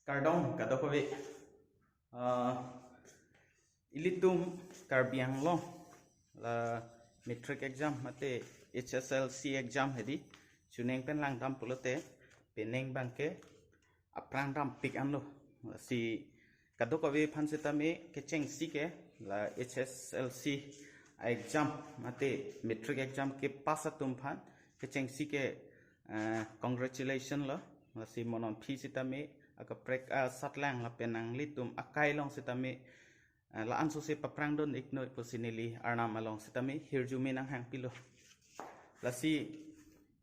Kardong kadokowe ilitum karbiang long la metric exam mate HSLC exam hedi chuneng pen lang dam pulote peneng bangke aprang dam pik amlo si kadokowe phansitame kecheng sike la HSLC exam mate metric exam ke pasatum phan kecheng sike congratulation la si monon phi sitame aka prek satlang la penang litum akai long sitame la anso se paprang don ignore posinili arnam along sitame hirjumi nang hang pilo la si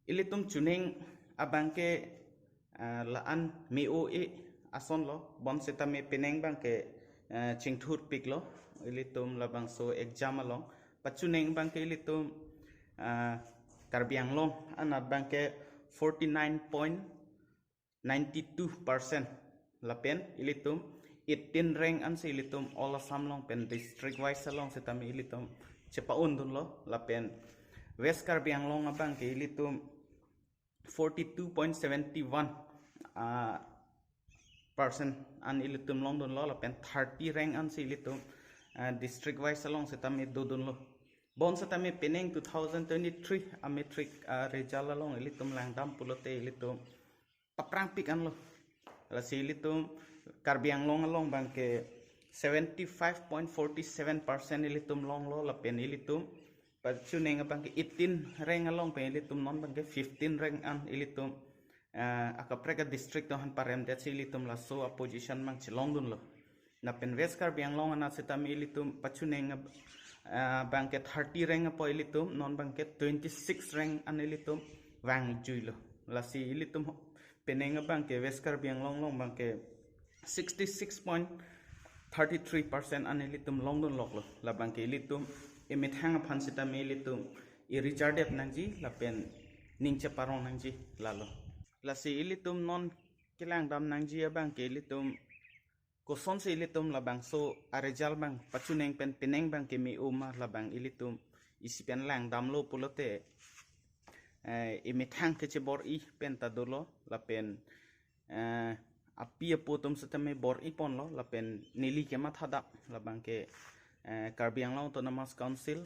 ilitum chuning abangke la an mi o e ason lo bon sitame peneng bangke chingthur piklo ilitum la bangso exam along pachuneng bangke ilitum karbiang long ana bangke 49.92% lapen ilitum 18 rank an si ilitum all assam long pen district wise along setami ilitum chepaun dun lo lapen west karbiang long abang ke ilitum 42.71 percent an ilitum long dun lo lapen 30 rank an si ilitum district wise along setami dudun lo bon setami peneng 2023 a metric result along ilitum langdam pulote ilitum paprang pikan lo la si ilitum karbiang long along bangke 75.47% ilitum long lo la pen ilitum pachuneng bangke 18 rank along pen ilitum non bangke 15 rank an ilitum akapreka district to han parem det si ilitum la so opposition mang chelong dun lo na pen west karbiang long ana setami ilitum pachuneng bangke 30 rank apo ilitum non bangke 26 rank an ilitum wang juilo la si ilitum peneng bangke west karbiang long bangke 66.33% an ilitum long don lok lo la bangke ilitum emit hang phan sita me ilitum I Richard nangji la pen ningche parong nangji lalo la si ilitum non kilang dam nangji bangke ilitum koson se ilitum la bang so arejal bang pachuneng pen peneng bangke mi uma la bang ilitum isipen lang dam lo pulote imithang ke kebor-i pen tadulo la pen apia potom setame bor ipon lo la pen nili ke mathada la bangke karbiang long autonomous council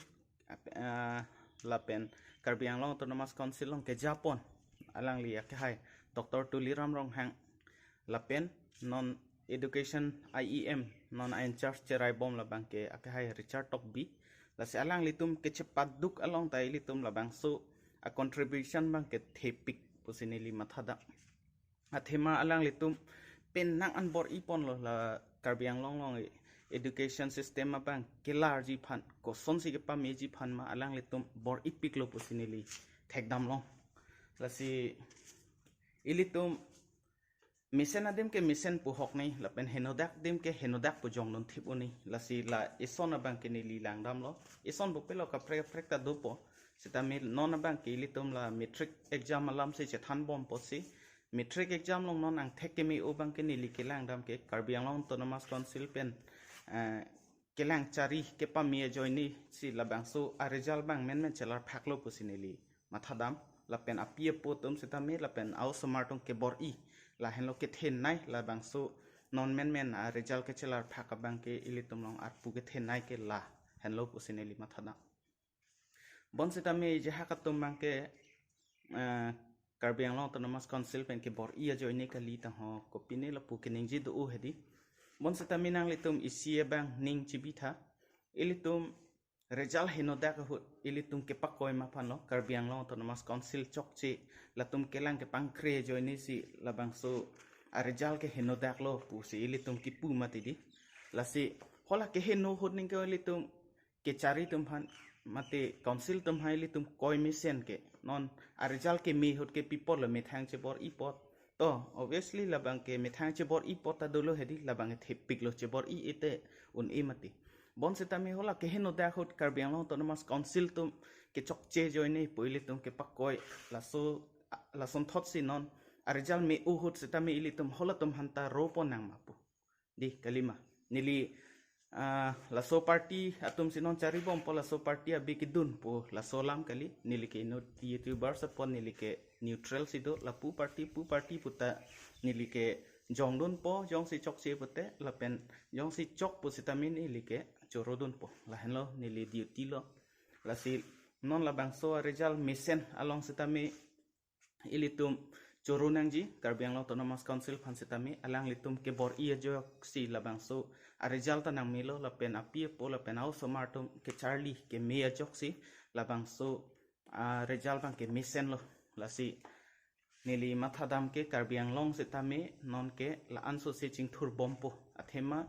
la pen karbiang long autonomous council long ke japon alang li ke hai Dr. Tuliram Ronghang la pen non education IEM non in charge cherai bom la bangke ke hai Richard Tokbi la se alang litum ke cepat duk along tai litum la bang so a contribution bang ke thepik pusinili mathada athema alang litum pen nang an bor ipon lo la karbiang long education system bang kelar ji phan ko son si ke pa me ji phan ma alang litum bor ipik lo pusinili thekdam long la si ilitum mission adem ke mission pu hok nei la pen henodak dem ke henodak pu jong non thip oni la si la ison bang ke ni li langdam lo ison bu pelo ka prek ta do po sita me non bang ke ilitum la metric exam alam se che than bom po si metric exam long non ang thek ke mi o bang ke ni li ke langdam ke karbiang long autonomous council pen kelang chari ke pa mi joini si la bang so a result bang men chelar phaklo pu sinili mathadam la pen apia po tum sita me la pen au smartong ke bor-i la henlo ke then nai la bang so non men a result ke chelar phaka bang ke ilitum long ar pu ke then nai ke la henlo pu sinili mathada bon sita me je hakatum bang ke karbiang long autonomous council pen ke bor-i joini ka li ta ho kopine la pu ke ningji do hedi bon sita minang litum isie bang ning chibitha ilitum result henodak hu ilitum ke pakoi ma phano karbiang long autonomous council chokchi latum kelang ke pangkre joini si labang so a result ke henodak lo pu si ilitum ki pu matidi la si hola ke heno hod ning ke ilitum ke chari tum phan mate council tum hai ilitum koi mission ke non a result ke mi hod ke people le methang che bor ipot to obviously labang ke methang che bor ipot ta dolo hedi labang the piklo che bor I ite un imati bon setami hola ke heno da hot karbiang long autonomous council tum ke chokche joine poile tum ke pakoi la son thot si non a result me u hot setami ilitum hola tum hanta ropo nang mapu di kalima nili la so party atum sinon cari bom po la so party abi kidun po la solam kali nili ke no youtuber sapon nili ke neutral sido la pu party puta nili ke jong dun po jong si chok si pute lapen jong si chok pu sitamin ili ke choro dun po la hen lo nili duty lo la si non la bang so result misen along sitami ilitum choro nangji Karbiang Autonomous Council phan sitami alang litum kebor-i ajoine si la bang so a result nang milo lapen apie po lapen au somartum ke Charlie ke me ajok si la bang so result bang ke misen lo la si nili mathadam ke Karbiang long sitami non ke la anso se chingthur bompo athema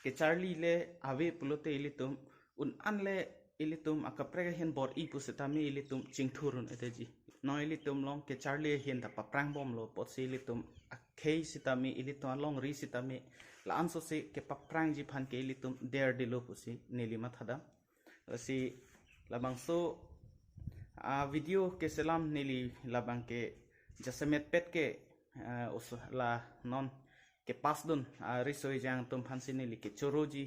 ke Charlie le ave pulote ilitum un anle ilitum akaprega hen bor-i pu sitami ilitum chingthurun eteji no ilitum long ke Charlie hen da paprang bom lo pot si ilitum akhei sitami ilitum long ri sitami la anso se ke paprang ji phan ke ilitum der dilo pu si nili mathadam si labang so video ke selam nili labang ke jasemet pet ke la non ke pas dun risoi jang tum phansi nili ke choroji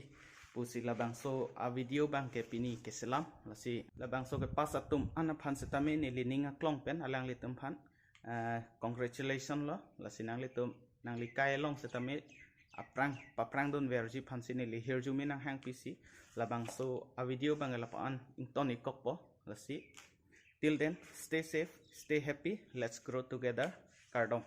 pusi labang so video bang ke pini ke selam lasi labang so ke pas atum ana phan setame nili ninga klong pen alang litum phan congratulations lo lasi nang litum nang li kai long setame paprang dun verji phansi nili hirjumi nang hang pc labang so video bang lapan intoni kokpo lasi till then stay safe stay happy let's grow together kardom